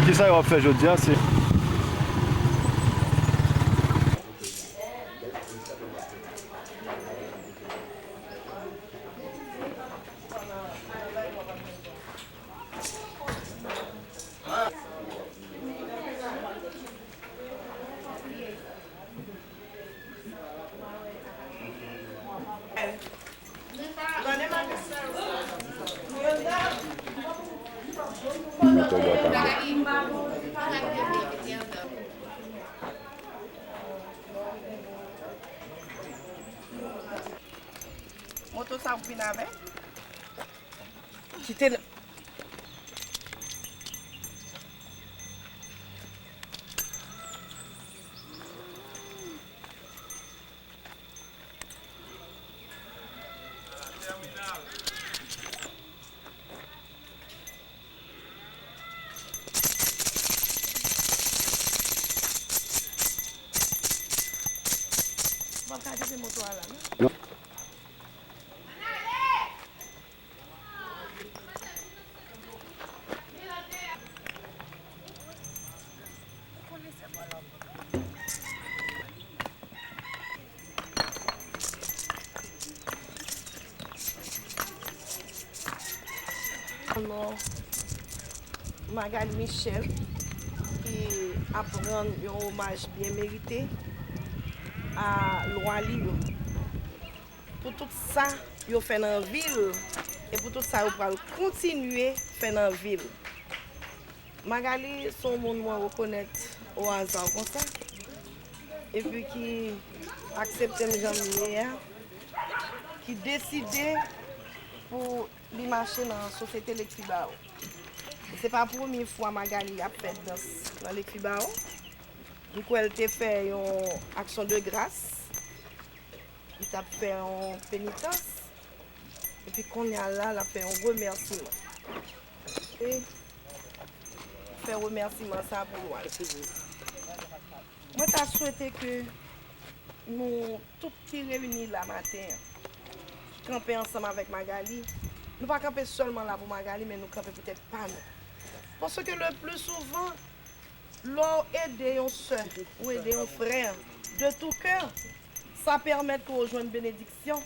Qui ça va faire aujourd'hui, c'est... Moto sa ou pinave? Kita moto ala, non? Magali Michel qui apprend un hommage bien mérité à Loali. Pour tout ça, il fait dans la ville et pour tout ça, il va continuer à faire dans la ville. Magali, son monde reconnaître au hasard comme ça. Et puis qui accepte mes gens qui décidait pour lui marcher dans la société Lekfibao. Ce n'est pas la première fois que Magali a fait dans Lekfibao. Du coup, elle a fait une action de grâce. Il a fait une pénitence. Et puis, quand elle a fait un remerciement. Et fait un remerciement ça pour moi. Moi, je souhaité que nous tous qui réunis là matin, camper ensemble avec Magali. Nous ne pas camper seulement là pour Magali, mais nous camper peut-être pas nous. Parce que le plus souvent, l'on aider un soeur ou aider un frère de tout cœur, ça permet de rejoindre une bénédiction,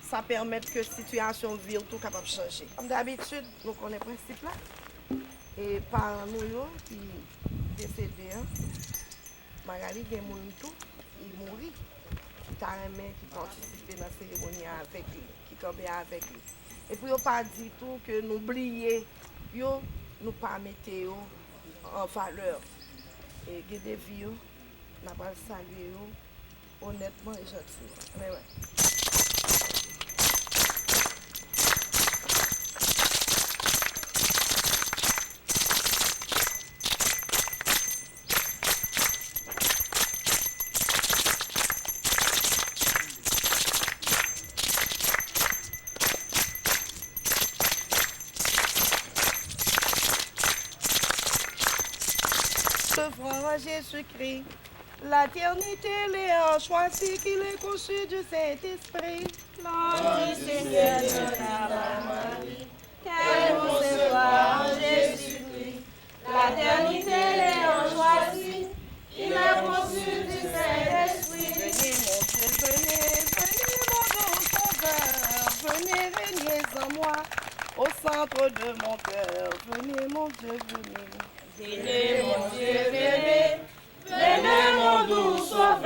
ça permet que la situation de vie tout capable de changer. Comme d'habitude, nous connaissons le principe là. Et par nous qui décédé, Magali a tout, il mourit. Carrément qui participait dans la cérémonie avec lui, qui campait avec lui. Et puis, il n'a pas dit tout que nous oublions, nous pas mettre en valeur. Et que des vies, nous pas saluer honnêtement et gentiment. Mais ouais. Devant Jésus-Christ, l'éternité les a choisi qu'il est conçu du Saint-Esprit. Nom du Seigneur de la Marie, qu'elle vous soit en Jésus-Christ. L'éternité les a choisi qu'il est conçu du Saint-Esprit. Venez mon Dieu Sauveur, venez régner en moi, au centre de mon cœur. Venez mon Dieu, venez. Venez mon Dieu, venez, venez mon doux Sauveur,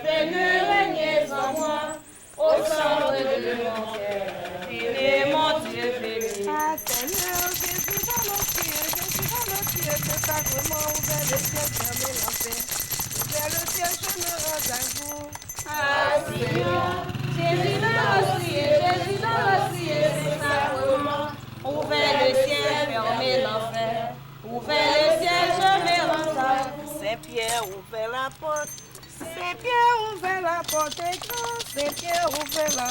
venez régner en moi, au centre de mon cœur. Venez mon Dieu, venez. Ah Seigneur, Jésus dans nos cieux, que sacrement ouvert le ciel, fermé l'enfer. Ouvert le ciel, je me rends à vous. Ah Seigneur, Jésus dans le ciel, c'est sacrement. Ouvert le ciel, fermé l'enfer. Ouvert le ciel, je me rends à vous. Saint-Pierre, ouvert la porte. Saint-Pierre, ouvert la porte est grande. Saint-Pierre, ouvert la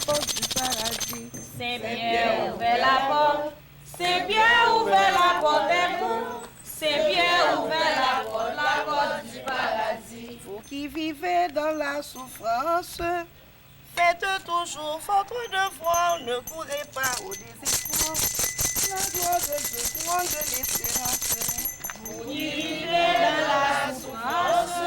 porte du paradis. Saint-Pierre, ouvert la porte. Saint-Pierre, ouvert la porte est grande. Saint-Pierre, ouvert la porte du paradis. Vous qui vivez dans la souffrance, faites toujours votre devoir, ne courez pas au désespoir. La gloire de Dieu, couronne de l'espérance. qui vivez dans la souffrance,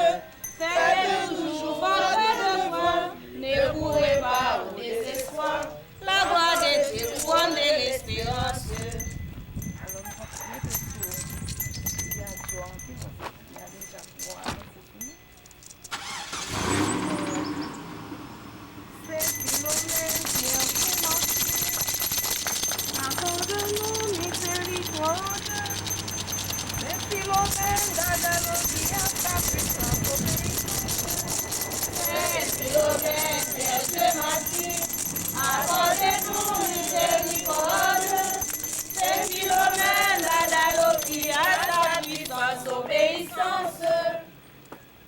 faites toujours votre devoir, ne courez pas au désespoir, la gloire de Dieu couronne l'espérance. Alors, on va mettre sur. Il y a Joan qui va. Il y a déjà 3. C'est Philomène qui a commencé. Accorde-nous miséricorde. C'est Philomène d'Adalo qui a sa puissance obéissance. C'est Philomène, Père de Marie, accordez-nous miséricorde. C'est Philomène, l'Adalo qui a sa puissance obéissance.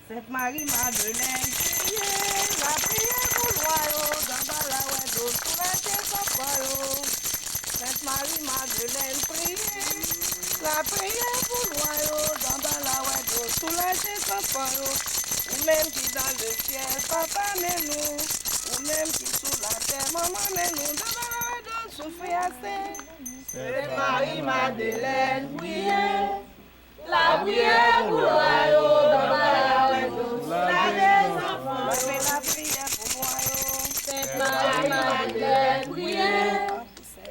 Sainte Marie-Madeleine, priez, la prière pour le royaume, dans la ouedo, sous la tête sans royaume. Sainte Marie-Madeleine, priez, la prière pour le royaume, dans la ouedo, sous la tête sans royaume. Ou même qui dans le ciel, papa, mais-nous. Ou même qui sous la terre, maman, mais-nous. Dans la ouedo, souffrez assez. Sainte Marie-Madeleine, priez, la prière pour le royaume, dans la ouedo, sous la terre sans royaume. Fais la prière pour le royaume. Sainte Marie-Madeleine, priez,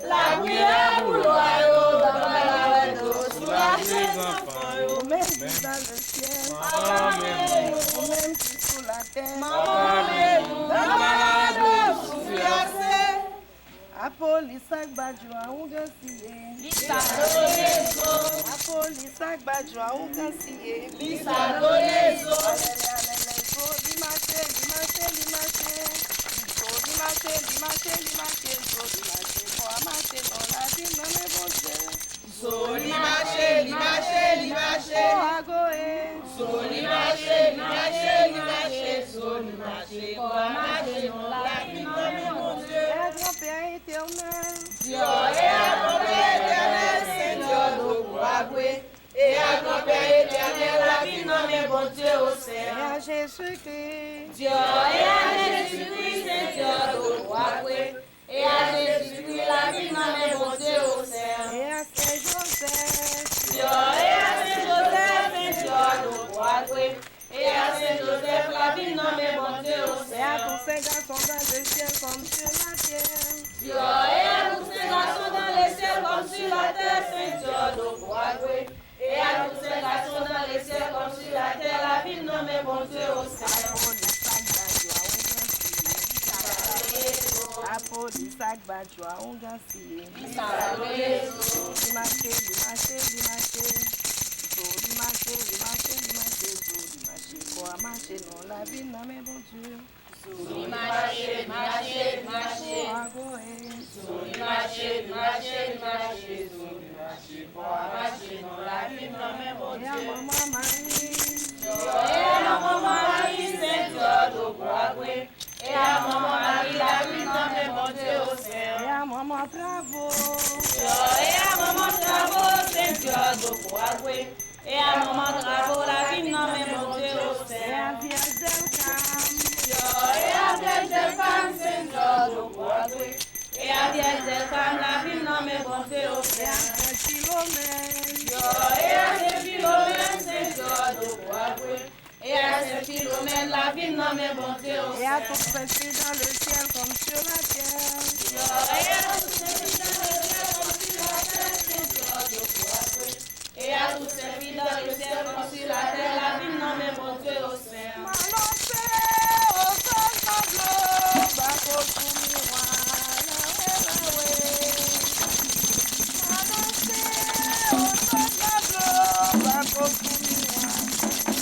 la prière pour le royaume, dans la ouedo, sous la terre sans royaume. Ou même qui dans le ciel, Amen. ou même qui sous la terre. Maman, nous, dans souffrir assez. Apolisak Badjoa ou Gancier. Lisa Dolezo, Apolisak Badjoa ou Gancier. Lisa Dolezo. Alele, so dimanche, so dimanche, pour amasser dans la vie, non mais bon Dieu. So limache, Oh, agoé. so limache, so limache, pour amasser dans la vie, non mais mon Dieu. Et grand-père éternel. Dieu est à grand-père éternel, Seigneur d'Oguagwe. Et à grand-père éternel, la vie, non mais bon Dieu au Et ciel. à Jésus-Christ. Dieu est à Jésus-Christ, Seigneur d'Oguagwe. Et à Jésus-Christ, la vie, non mais bon Dieu au ciel. Et à Saint-Joseph. Dieu est à Saint-Joseph, Seigneur d'Oguagwe. Et à Saint-Joseph, la vie, non mais bon Dieu au Et à ciel. tous ces garçons dans le ciel comme sur la terre. Dieu est à tous ces garçons dans les ciels comme sur la terre, Seigneur d'Oguagwe. Et à tous ces garçons dans les ciels comme sur la terre, la vie, non mais bon Dieu au ciel. Apolisak Badjoa ou Gancier. Lisa Dolezo, Dimanche, pour amasser dans la vie, non mais bon Dieu. limache, Oh, agoé. pour amasser dans la vie, non mais bon Et à Dieu. maman Marie. Et à maman Marie, Seigneur d'Oguagwe. Et à maman Marie, la vie, non mais bon Dieu au ciel. Et à maman Bravo. Et à maman Bravo, Seigneur d'Oguagwe. Et à maman Bravo, la vie, non mais bon Dieu au Et ciel. à Vierge Delcam. Et à Vierge Delcam, Seigneur d'Oguagwe. Et à Vierge Delcam, la vie, non mais bon Dieu au Et ciel. à Saint Philomène. Et à Saint Philomène, Seigneur d'Oguagwe. Et à Saint Philomène, la vie, non mais bon Dieu au Et à ciel. toutes ces filles dans le ciel comme sur la terre. Et à tous ces filles dans le ciel comme sur la terre, Seigneur d'Oguagwe. Et à tous ces filles dans le ciel comme sur la terre, la vie, non mais bon Dieu au ciel. Malose, au sol tableau, bako sumiwa, lawe. Malose, au sol tableau, bako sumiwa,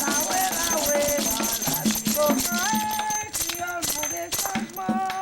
lawe, la vie qui a des changements.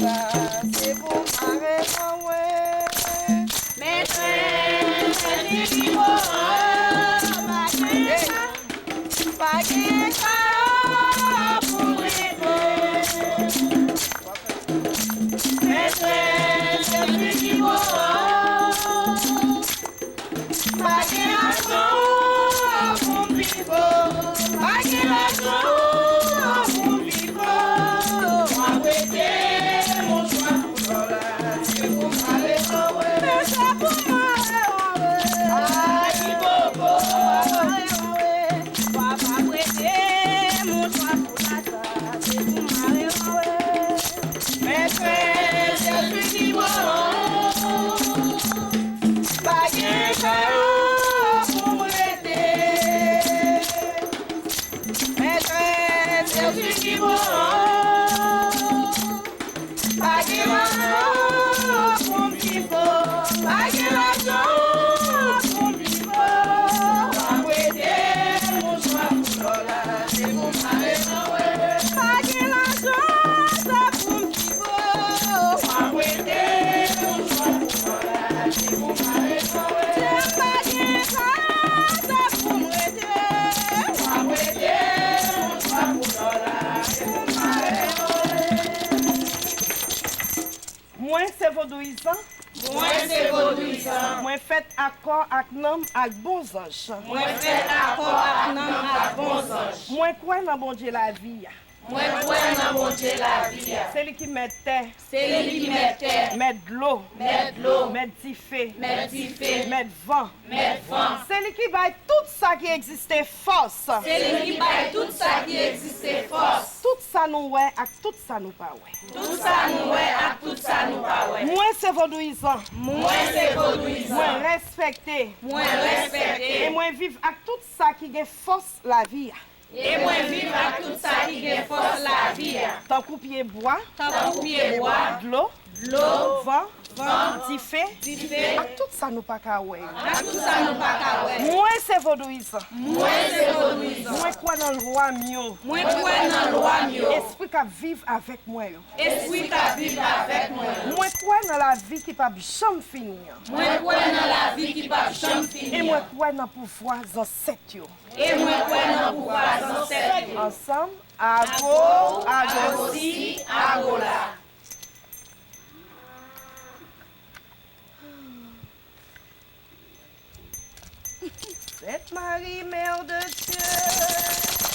là, c'est pour m'arrêter, ouais. Mes frères, c'est qui vont, pas de cas pour rêver. Mes frères, c'est qui vont, pas de raison pour vivre, pas de raison pour vivre. Moi, prêter mon choix pour là, c'est pour m'arrêter, mais c'est pour m'arrêter. Aïe, bobo, papa prêter mon choix pour là, c'est pour m'arrêter. Mes frères, c'est celui qui va, pas de cas pour m'arrêter. Mes frères, c'est celui qui va, pas de raison pour vivre, pas de raison pour vivre. Moi, prêter mon choix pour là, c'est pour m'arrêter. Pas de raison pour vivre. Moi, prêter mon choix pour là, c'est pour m'arrêter. Pas de raison pour m'arrêter. Moi, prêter mon choix pour là, c'est pour m'arrêter. Moi, c'est vaudouisant. Moi, c'est vaudouisant. Moi, faites accord avec nom avec bons anges. Moi, fait accord avec nous à bons anges. Moi, quoi dans bon Dieu la vie? Moi, crois dans mon Dieu la vie. C'est lui qui met terre, C'est lui qui met terre, met de l'eau, met de l'eau, met du feu, met du feu, met de vent. met vent. C'est lui qui baille tout ça qui existait force. C'est lui qui baille tout ça qui existe force. Tout ça nous ouais et tout ça nous pas ouais. Tout ça nous ouais, et tout ça nous pas ouais. Moi, c'est vaudouisant. Moi, c'est vaudouisant. Moi, respecté. Moi, Et respecté. moi, vivre avec tout ça qui a force la vie. Et moi, vivre avec tout ça qui a force la vie. Tant qu'on pied bois, Tant qu'on pied bois, de l'eau, l'eau, vent, du feu, du feu, et tout ça nous pas qu'à ouais. et tout ça nous pas qu'à ouais. Moi, c'est vaudouisant. Moi, c'est vaudouisant. Moi, crois dans le roi mieux. Moi, crois dans le roi mieux. Esprit qui vivre avec moi. Esprit qui vivre avec moi. Moi, crois dans la vie qui pas jamais finir. Moi, crois dans la vie qui va jamais Et moi, finir. crois dans le pouvoir ancêtres. Et moi, crois dans le pouvoir ancêtre. Ensemble, à go, à go. Aussi, à Gola. Sainte Marie, Mère de Dieu.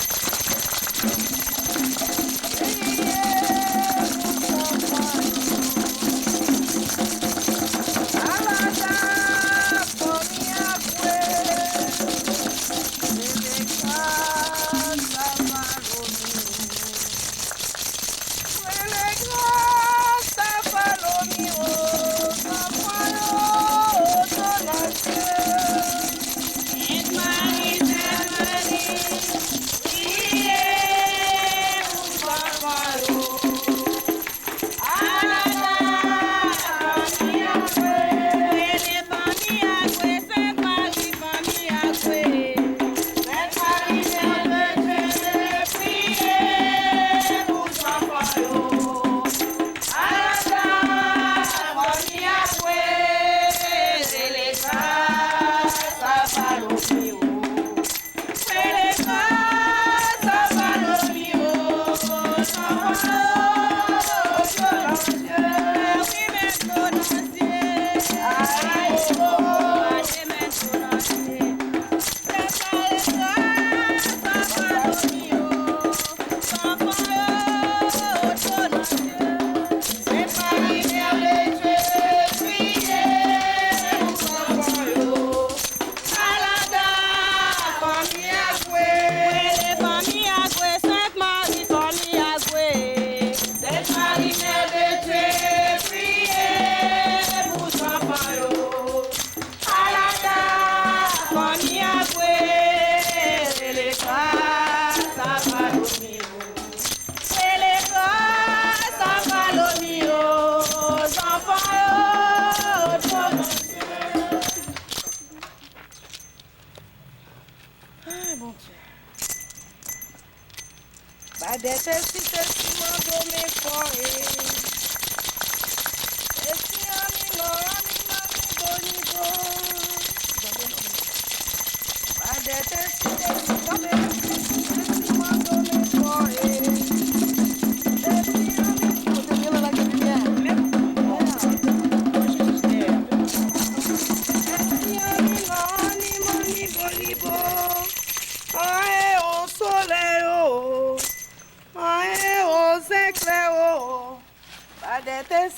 Badete si te si mando me foe.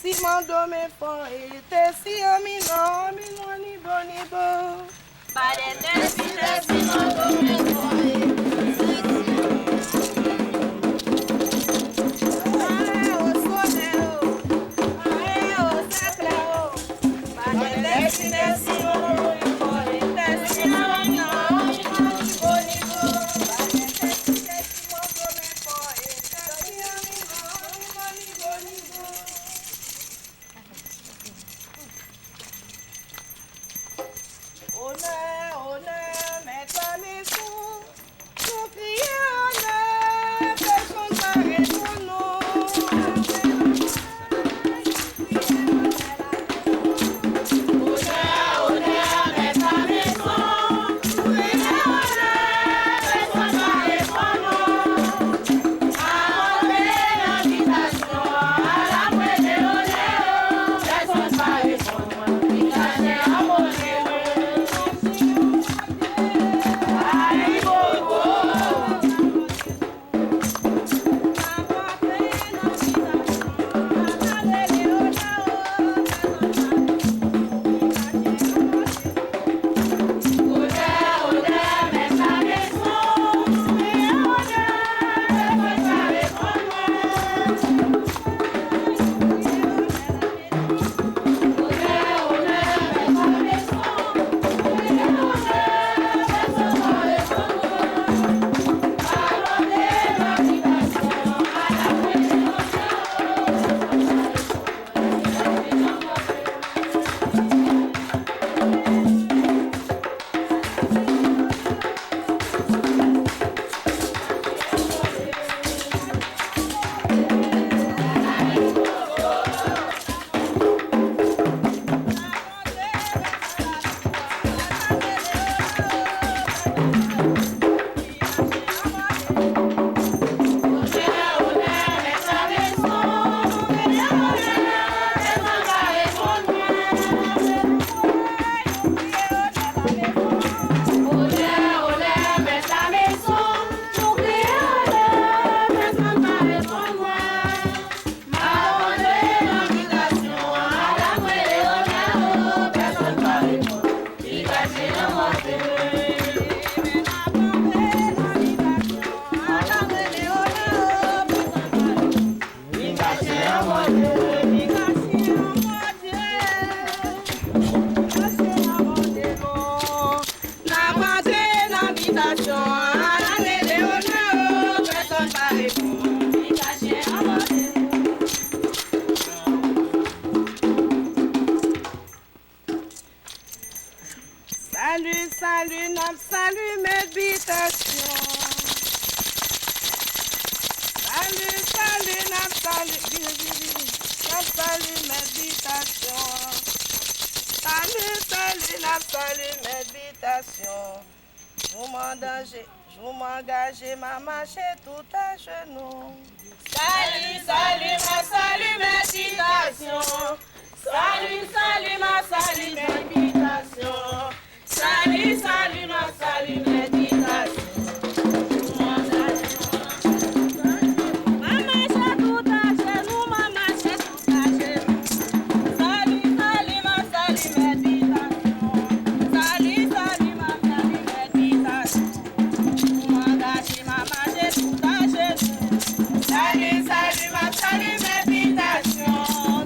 si mon do me fo et te si mi no ni bo. Bade te si mon do me fo et Salut méditation. Salut, n'a salut méditation. Salut, n'a salut méditation. Je m'engage, ma marcher tout à genoux. Salut, ma salut méditation. Salut, ma salut méditation. Salut, ma salut méditation. Salut, ma salut méditation.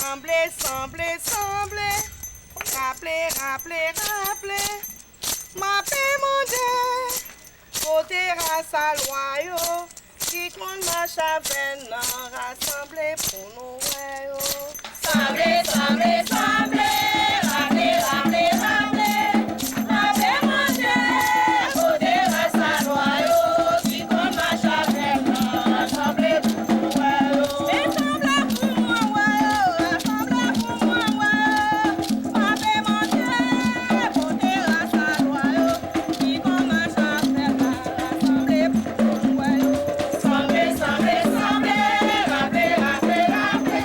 Rassemblez, semblez, semblez. Rappelez, rappelez, rappelez. Ma paix, mon Dieu. Côté race à loyaux. Qui compte ma chavenne. Rassemblez pour nous, ouais. Semblez, semblez, semblez. Rappelez, rappelez, rappelez. Ma paix, mon Dieu. Côté race à loyaux. Qui compte ma chavenne. Rassemblez pour nous, ouais. Rassemblez pour moi, ouais. Rassemblez pour moi, ouais. Ma paix, mon Dieu. Côté race à loyaux. Qui compte ma chavenne. Rassemblez pour nous, ouais. Semblez, semblez, semblez. Rappelez, rappelez, rappelez.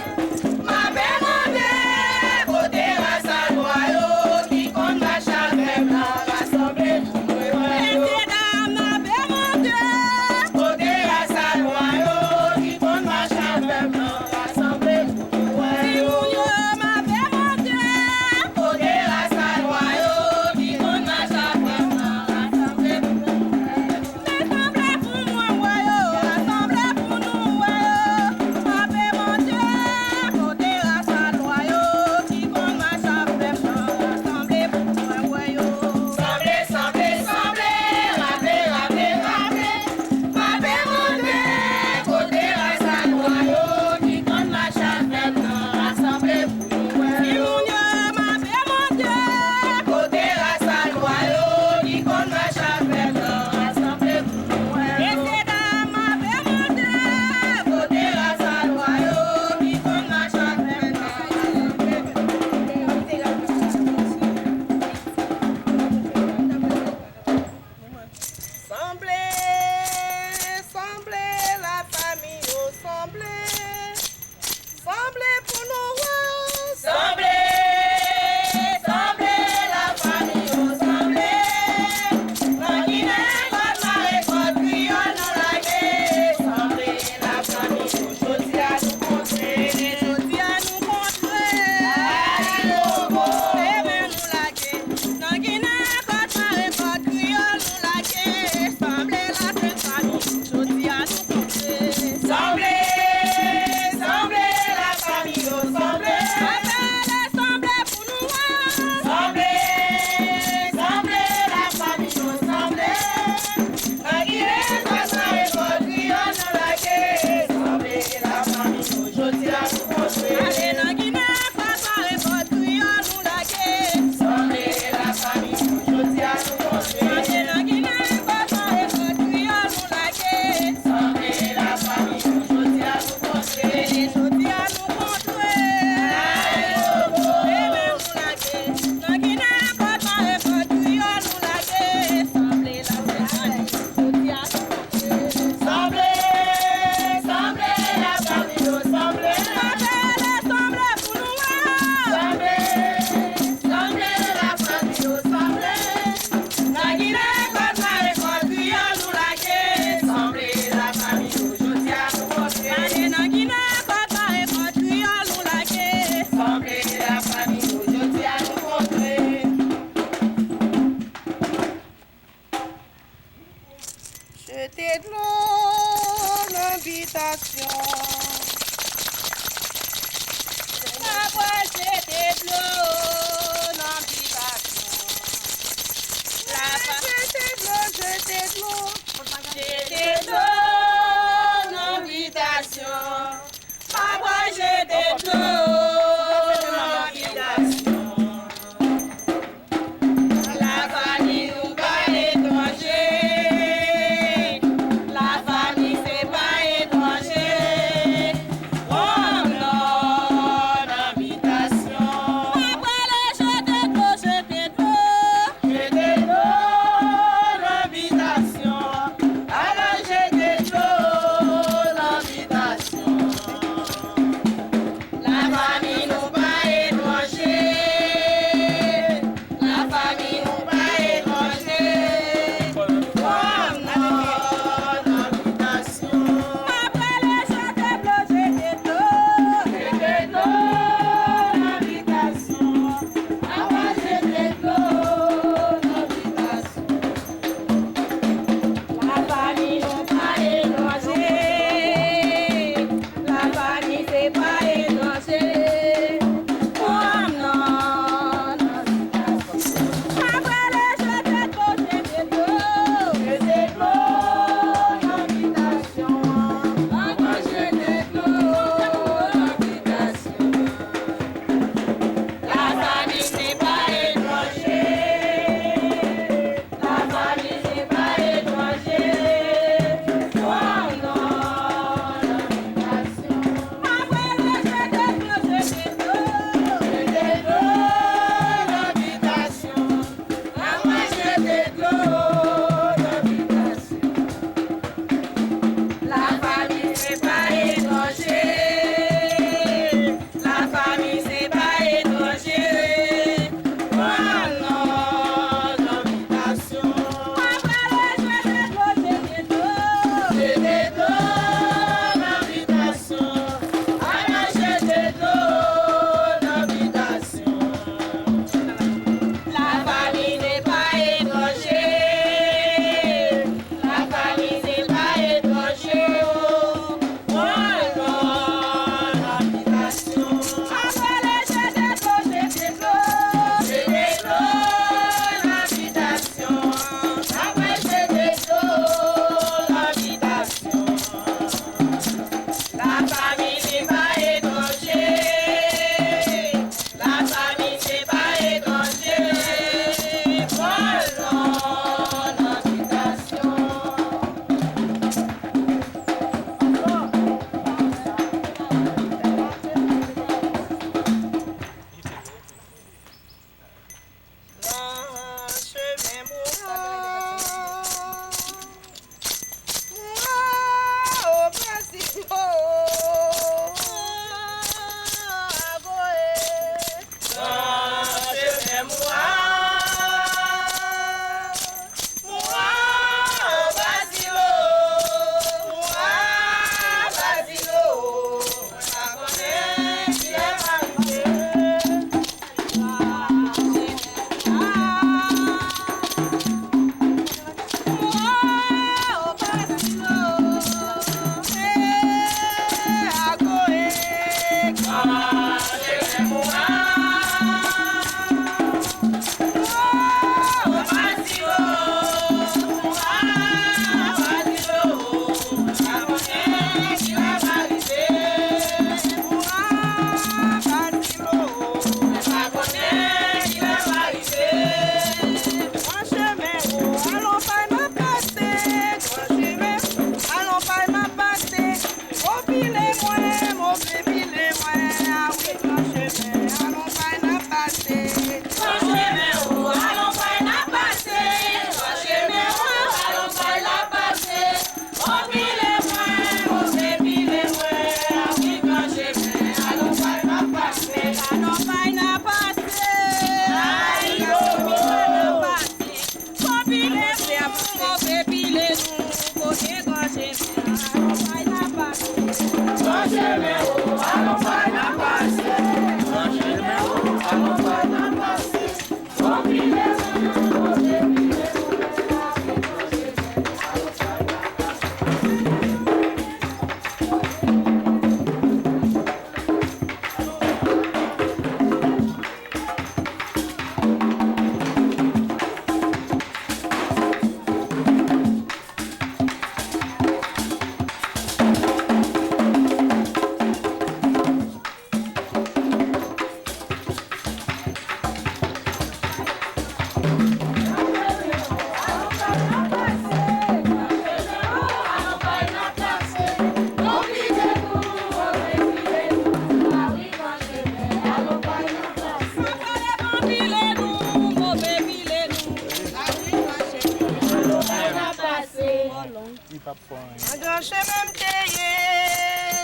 cap fort. Un grand chemin m'teye,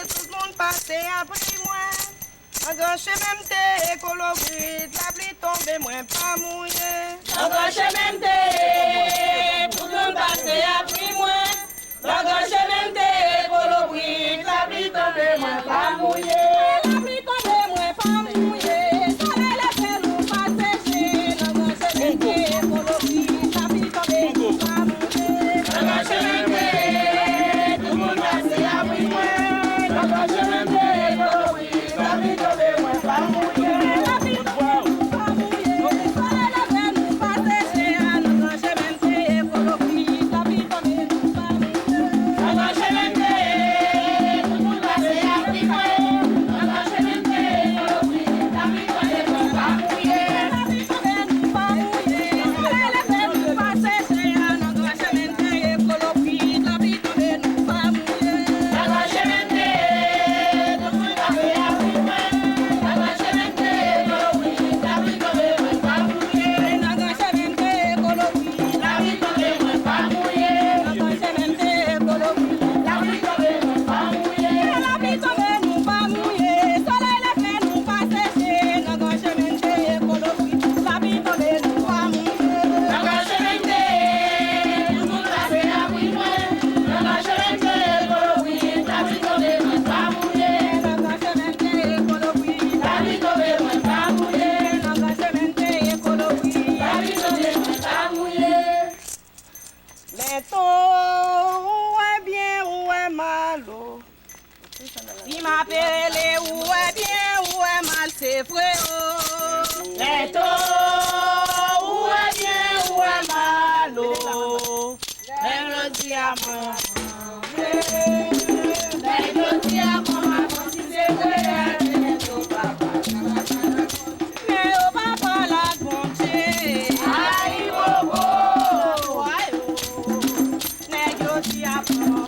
tout le monde passe après moi. Un grand chemin m'teye, colobrit, la pluie tombe, moi pas mouillé. Un grand chemin m'teye, tout le monde passe après moi. Un grand chemin m'teye, colobrit, la pluie tombe, moi pas mouillé. La pluie tombe, moi pas mouillé. Soleil la terre nous pas séché. Un grand chemin m'teye, colobrit, la pluie tombe, moi pas mouillé. Un grand chemin m'teye, tout le monde passe après moi. Un grand chemin m'teye, colobrit, la pluie tombe, moi pas mouillé. La pluie tombe, pas mouillé. Soleil la terre nous pas séché. Un grand chemin m'teye, colobrit, la pluie tombe, nous pas mouillé. Un grand chemin m'teye, tout le monde passe après moi. Un grand chemin m'teye, colobrit, la pluie tombe, moi pas mouillé. La pluie tombe, nous pas mouillé. Soleil la terre nous pas séché. Un grand chemin m'teye, colobrit, la pluie tombe, nous pas mouillé. Un grand chemin m'teye, tout le monde passe après moi. Un grand chemin m'teye, colobrit, la pluie tombe, moi pas mouillé. Un grand chemin m'teye, colobrit, la pluie tombe, moi pas mouillé. Un grand chemin m'teye, colobrit, la pluie tombe, moi pas mouillé. La pluie tombe, nous pas mouillé. Soleil la terre nous pas séché. Un grand chemin m'teye, colobrit, la pluie tombe, nous pas mouillé. Un grand chemin m'teye, tout le monde passe après moi. Un grand chemin m'teye, colobrit, la pluie tombe, moi pas mouillé. Un grand chemin m'teye, colobrit, la pluie tombe, moi pas mouillé. Un grand chemin m'teye, colobrit, la pluie tombe, moi pas mouillé. Les taux, où est bien, où est mal, oh. Si m'appelle où est bien, où est mal, c'est vrai. Oh. Les taux, où est bien, où est mal. Oh. Les diamants, les diamants, si c'est vrai, les taux, papa. Mais au papa la bonté. Aïe, oh, oh, aïe, oh. Les diamants,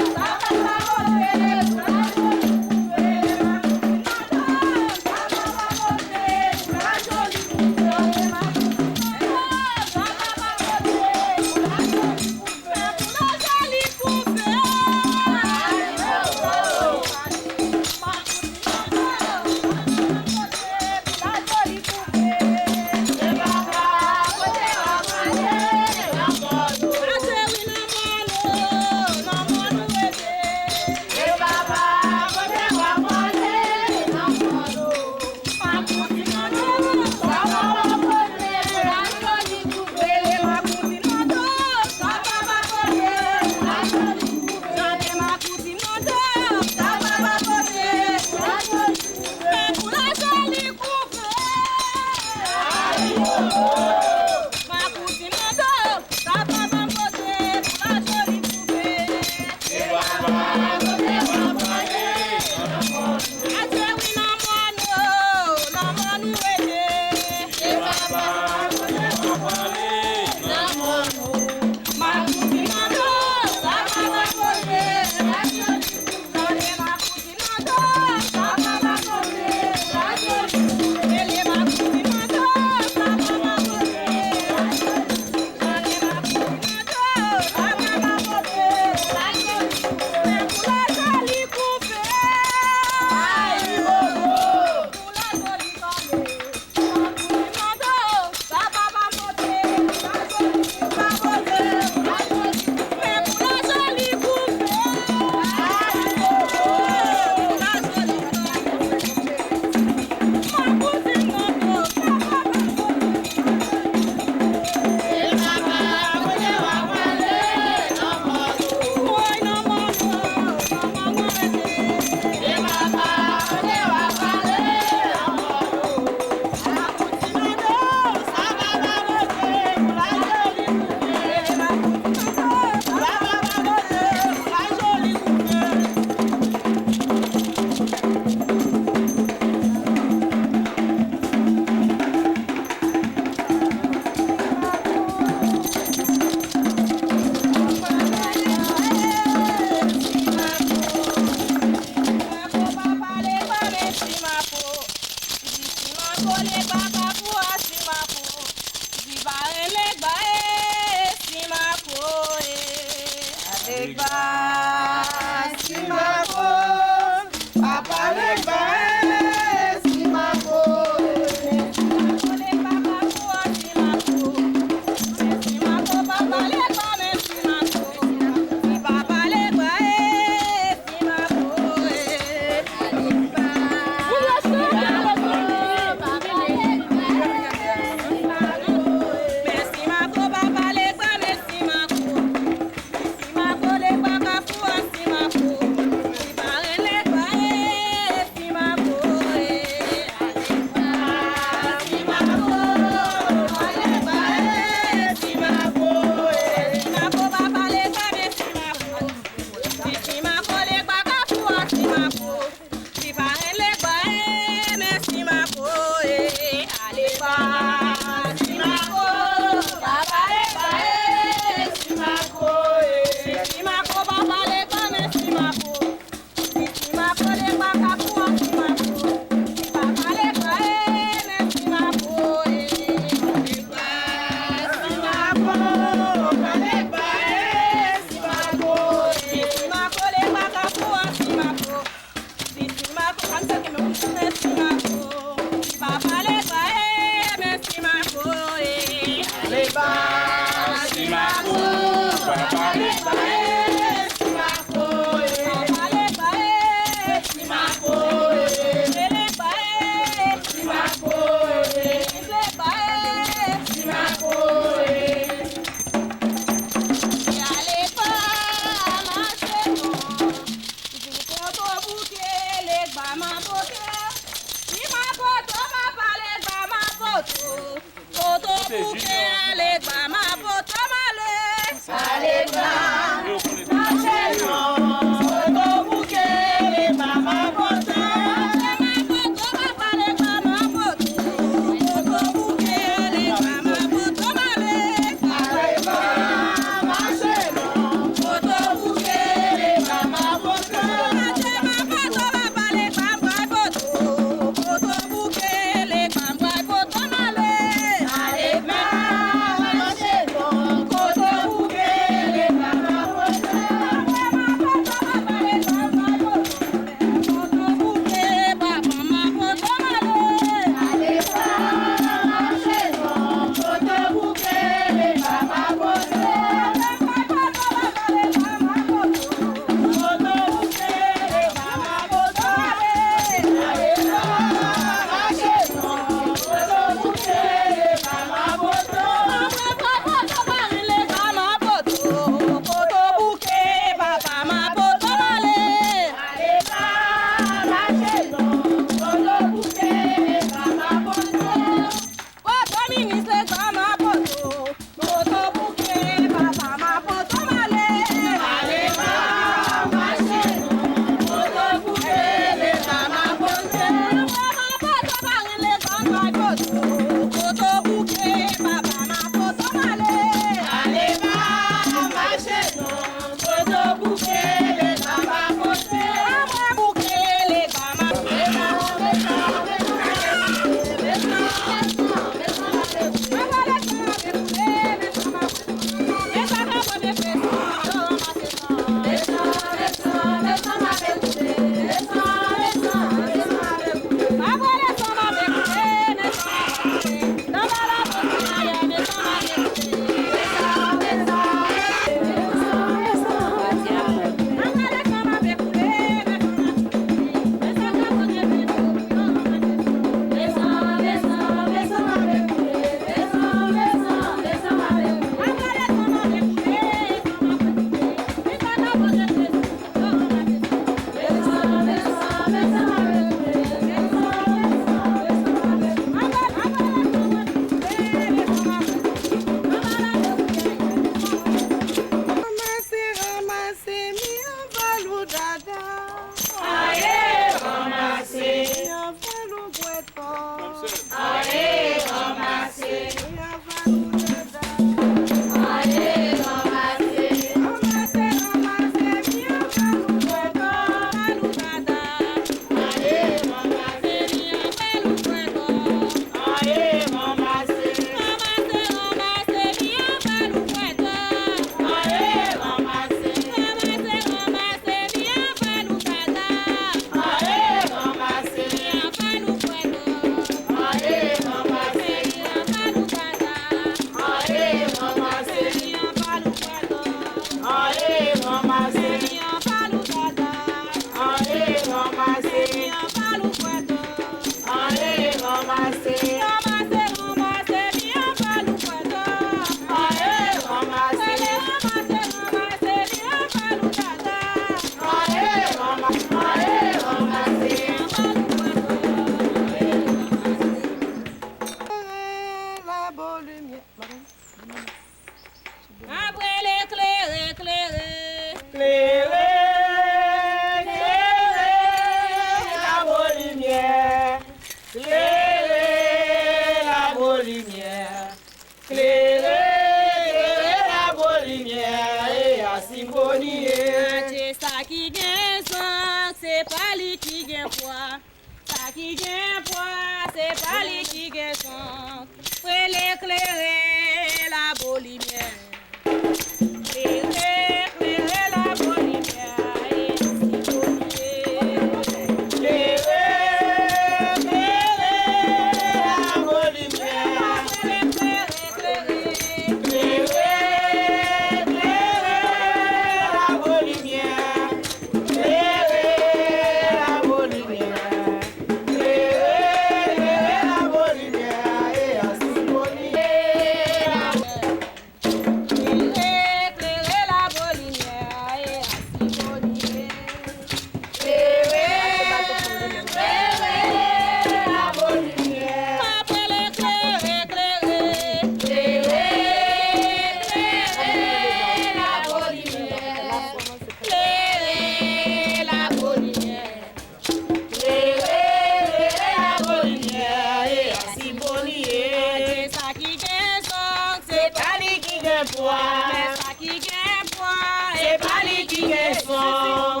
C'est pas lui qui est son.